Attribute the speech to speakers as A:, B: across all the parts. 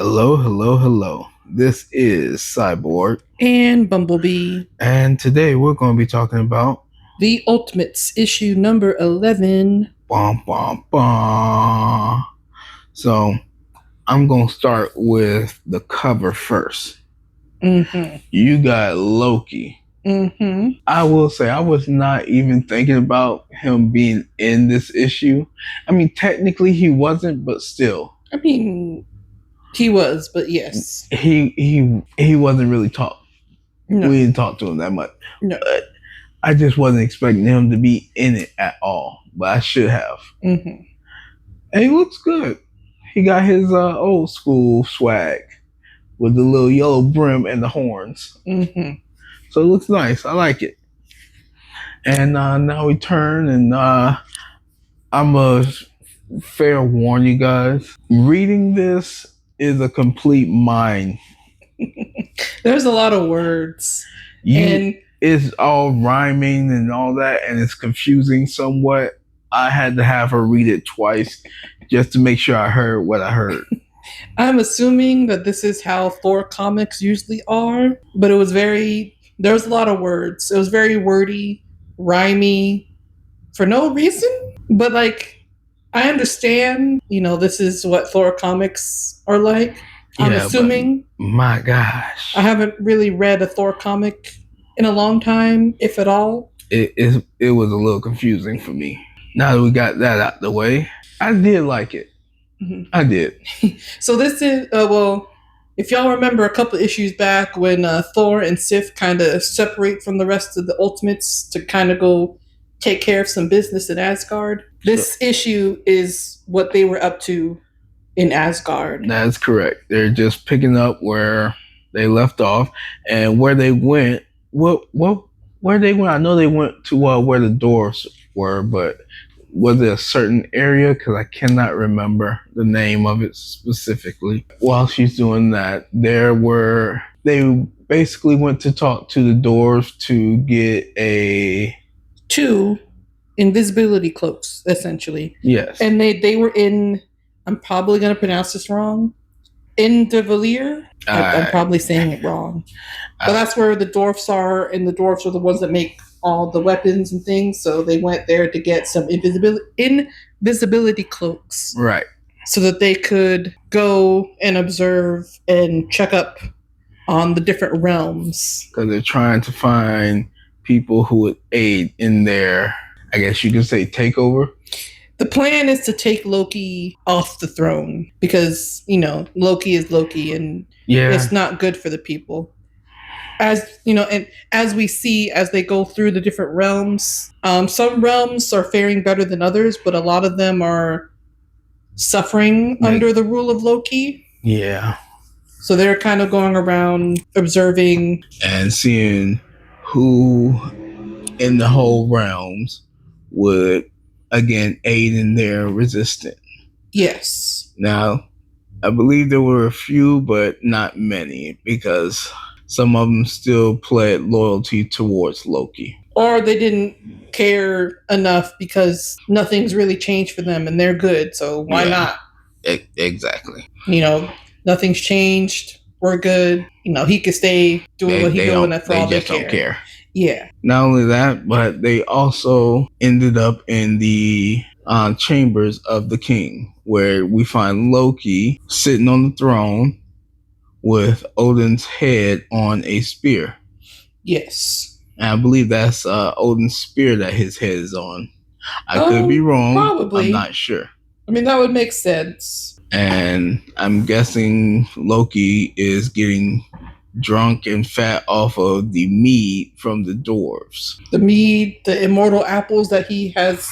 A: Hello, hello, hello. This is Cyborg,
B: And Bumblebee.
A: and today we're going to be talking about
B: The Ultimates, issue number 11.
A: bum bum bum. So I'm going to start with the cover first.
B: Mm-hmm.
A: You got Loki.
B: Mm-hmm.
A: I will say I was not even thinking about him being in this issue. I mean, technically he wasn't, but still.
B: I mean, he was, but yes.
A: He wasn't really talk.
B: No.
A: We didn't talk to him that much.
B: No.
A: But I just wasn't expecting him to be in it at all, but I should have.
B: Mm-hmm.
A: And he looks good. He got his old school swag with the little yellow brim and the horns.
B: Mm-hmm.
A: So it looks nice. I like it. And now we turn, and I'm a fair warn you guys. Reading this is a complete mind.
B: There's a lot of words.
A: It's all rhyming and all that, and it's confusing somewhat. I had to have her read it twice just to make sure I heard what I heard.
B: I'm assuming that this is how Thor comics usually are, but there was a lot of words. It was very wordy, rhymey, for no reason. But I understand, this is what Thor comics are like. I'm assuming.
A: My gosh.
B: I haven't really read a Thor comic in a long time, if at all.
A: It was a little confusing for me. Now that we got that out the way, I did like it. Mm-hmm. I did.
B: So this is, if y'all remember a couple issues back when Thor and Sif kind of separate from the rest of the Ultimates to kind of go take care of some business in Asgard. This issue is what they were up to in Asgard.
A: That's correct. They're just picking up where they left off, and where they went. Where they went? I know they went to where the doors were, but was it a certain area? Because I cannot remember the name of it specifically. While she's doing that, they basically went to talk to the dwarves to get
B: two invisibility cloaks, essentially.
A: Yes.
B: And they were in, I'm probably going to pronounce this wrong, Indivalier. I'm probably saying it wrong. But that's where the dwarfs are, and the dwarfs are the ones that make all the weapons and things. So they went there to get some invisibility cloaks.
A: Right.
B: So that they could go and observe and check up on the different realms.
A: Because they're trying to find people who would aid in their, I guess you could say, takeover.
B: The plan is to take Loki off the throne because, Loki is Loki, and it's not good for the people. As and as we see as they go through the different realms, some realms are faring better than others, but a lot of them are suffering under the rule of Loki.
A: Yeah.
B: So they're kind of going around observing
A: and seeing who in the whole realms would again aid in their resistance.
B: Yes.
A: Now, I believe there were a few, but not many, because some of them still pled loyalty towards Loki.
B: Or they didn't care enough because nothing's really changed for them and they're good, so why not?
A: Exactly.
B: Nothing's changed. We're good. He could stay doing what he's doing for all they
A: don't care.
B: Yeah.
A: Not only that, but they also ended up in the chambers of the king, where we find Loki sitting on the throne with Odin's head on a spear.
B: Yes.
A: And I believe that's Odin's spear that his head is on. I could be wrong.
B: Probably.
A: I'm not sure.
B: I mean, that would make sense.
A: And I'm guessing Loki is getting drunk and fat off of the mead from the dwarves.
B: The mead, the immortal apples that he has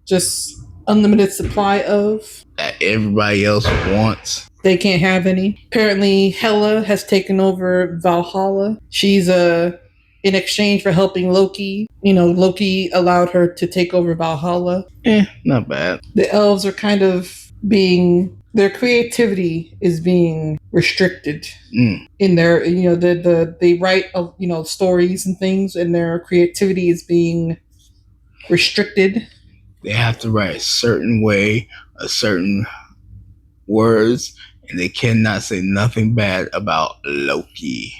B: just unlimited supply of.
A: That everybody else wants.
B: They can't have any. Apparently, Hela has taken over Valhalla. She's in exchange for helping Loki. Loki allowed her to take over Valhalla.
A: Not bad.
B: The elves are kind of their creativity is being restricted in their, they write, stories and things, and their creativity is being restricted.
A: They have to write a certain way, a certain words, and they cannot say nothing bad about Loki.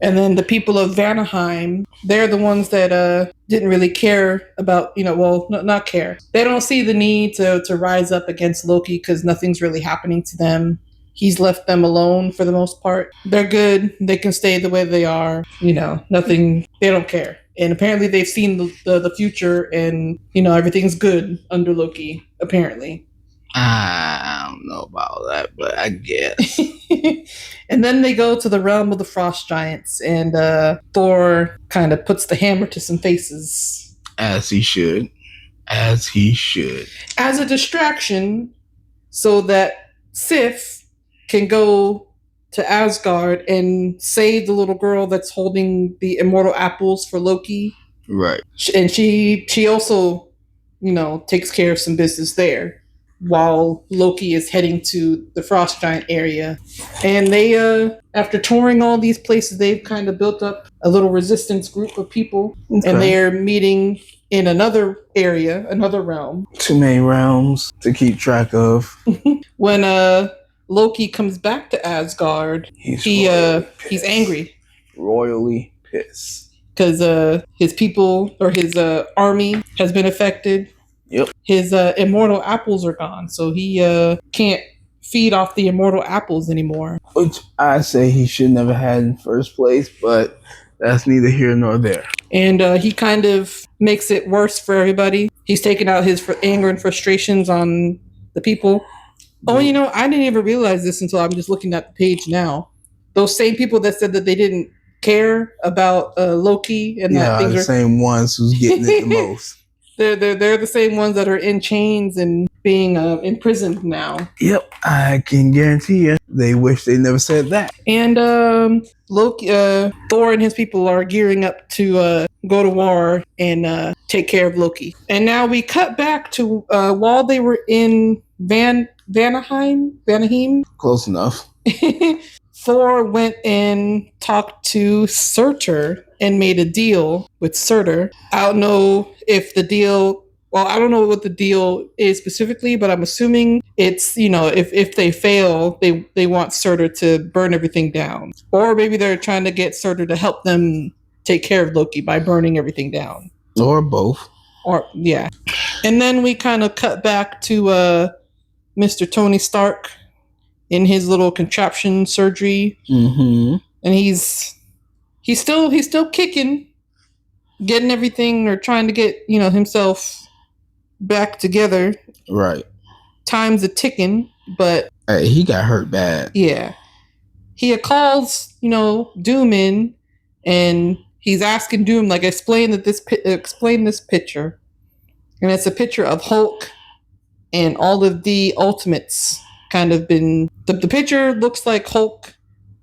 B: And then the people of Vanaheim, they're the ones that didn't really care about, not care. They don't see the need to rise up against Loki because nothing's really happening to them. He's left them alone for the most part. They're good. They can stay the way they are. Nothing. They don't care. And apparently they've seen the future, and everything's good under Loki. Apparently.
A: I don't know about that, but I guess.
B: And then they go to the realm of the frost giants, and Thor kind of puts the hammer to some faces.
A: As he should. As he should.
B: As a distraction, so that Sif can go to Asgard and save the little girl that's holding the immortal apples for Loki.
A: Right.
B: And she also, takes care of some business there, while Loki is heading to the Frost Giant area. And they, after touring all these places, they've kind of built up a little resistance group of people. Okay. And they're meeting in another area, another realm.
A: Too many realms to keep track of.
B: When Loki comes back to Asgard, he's angry.
A: Royally pissed.
B: Because his people, or his army, has been affected.
A: Yep.
B: His immortal apples are gone, so he can't feed off the immortal apples anymore.
A: Which I say he should never had in the first place, but that's neither here nor there.
B: And he kind of makes it worse for everybody. He's taking out his anger and frustrations on the people. Oh, I didn't even realize this until I'm just looking at the page now. Those same people that said that they didn't care about Loki and that things
A: the same ones who's getting it the most.
B: They're the same ones that are in chains and being imprisoned now.
A: Yep, I can guarantee you they wish they never said that.
B: And Loki, Thor and his people are gearing up to go to war and take care of Loki. And now we cut back to while they were in Vanaheim.
A: Close enough.
B: Thor went and talked to Surtur and made a deal with Surtur. I don't know if the deal, I don't know what the deal is specifically, but I'm assuming it's, if they fail, they want Surtur to burn everything down. Or maybe they're trying to get Surtur to help them take care of Loki by burning everything down.
A: Or both.
B: Yeah. And then we kind of cut back to Mr. Tony Stark in his little contraption surgery.
A: Mm-hmm.
B: And he's still kicking, getting everything, or trying to get, himself back together.
A: Right.
B: Time's a ticking, but
A: hey, he got hurt bad.
B: Yeah. He calls, Doom in, and he's asking Doom, explain this picture. And it's a picture of Hulk and all of the Ultimates kind of been... The picture looks like Hulk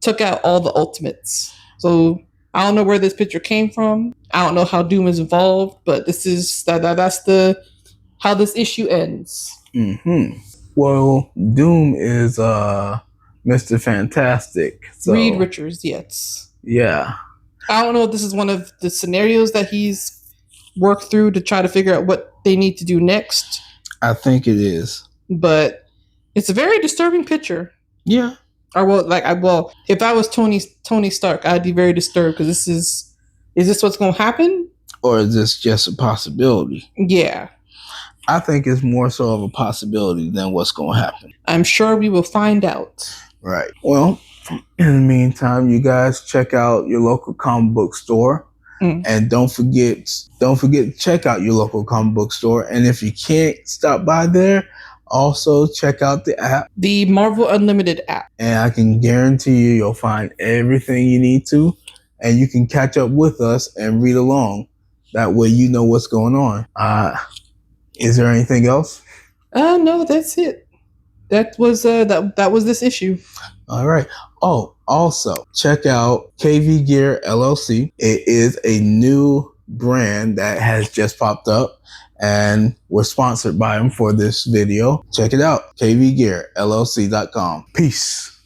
B: took out all the Ultimates. So I don't know where this picture came from. I don't know how Doom is involved, but this is that's how this issue ends.
A: Mm-hmm. Well, Doom is Mr. Fantastic. So,
B: Reed Richards, yes.
A: Yeah.
B: I don't know if this is one of the scenarios that he's worked through to try to figure out what they need to do next.
A: I think it is.
B: But it's a very disturbing picture.
A: Yeah.
B: Or if I was Tony Stark, I'd be very disturbed because is this what's going to happen?
A: Or is this just a possibility?
B: Yeah.
A: I think it's more so of a possibility than what's going to happen.
B: I'm sure we will find out.
A: Right. Well, in the meantime, you guys check out your local comic book store. And don't forget to check out your local comic book store. And if you can't stop by there, also check out the app.
B: The Marvel Unlimited app.
A: And I can guarantee you'll find everything you need to. And you can catch up with us and read along. That way you know what's going on. Is there anything else?
B: No, that's it. That was this issue.
A: All right. Oh, also check out KV Gear LLC. It is a new brand that has just popped up, and we're sponsored by them for this video. Check it out. KVGearLLC.com. Peace.